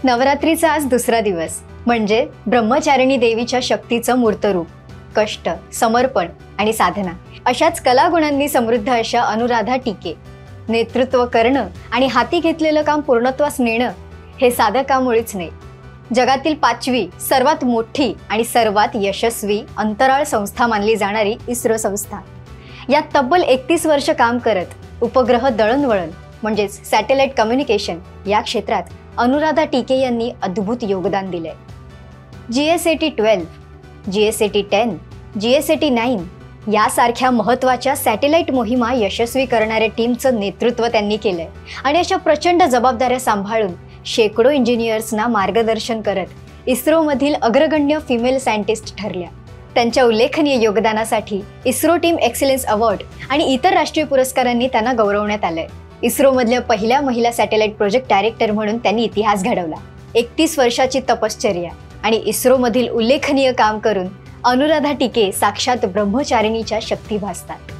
नवरात्रीचा आज दुसरा दिवस म्हणजे ब्रह्मचारिणी देवीच्या शक्तीचं मूर्त रूप. कष्ट, समर्पण आणि साधना अशाच कलागुणांनी समृद्ध अशा अनुराधा टीके. नेतृत्व करणं आणि हाती घेतलेलं काम पूर्णत्वास नेणं हे साधं काम मुळीच नाही. जगातील 5वी सर्वात मोठी आणि सर्वात यशस्वी अंतराळ संस्था मानली जाणारी इस्रो संस्था, यात तब्बल 31 वर्ष काम करत उपग्रह दळणवळण म्हणजेच सॅटेलाइट कम्युनिकेशन या क्षेत्रात अनुराधा टीके यांनी अद्भुत योगदान दिलंय. GSAT-12, GSAT-10, GSAT-9 यासारख्या महत्त्वाच्या सॅटेलाइट मोहिमा यशस्वी करणाऱ्या टीमचं नेतृत्व त्यांनी केलंय आणि अशा प्रचंड जबाबदाऱ्या सांभाळून शेकडो इंजिनियर्सना मार्गदर्शन करत इस्रोमधील अग्रगण्य फिमेल सायंटिस्ट ठरल्या. त्यांच्या उल्लेखनीय योगदानासाठी इस्रो टीम एक्सलन्स अवॉर्ड आणि इतर राष्ट्रीय पुरस्कारांनी त्यांना गौरवण्यात आलंय. इस्रोमधल्या पहिल्या महिला सॅटेलाइट प्रोजेक्ट डायरेक्टर म्हणून त्यांनी इतिहास घडवला. 31 वर्षाची तपश्चर्या आणि इस्रोमधील उल्लेखनीय काम करून अनुराधा टीके साक्षात ब्रह्मचारिणीच्या शक्ती भासतात.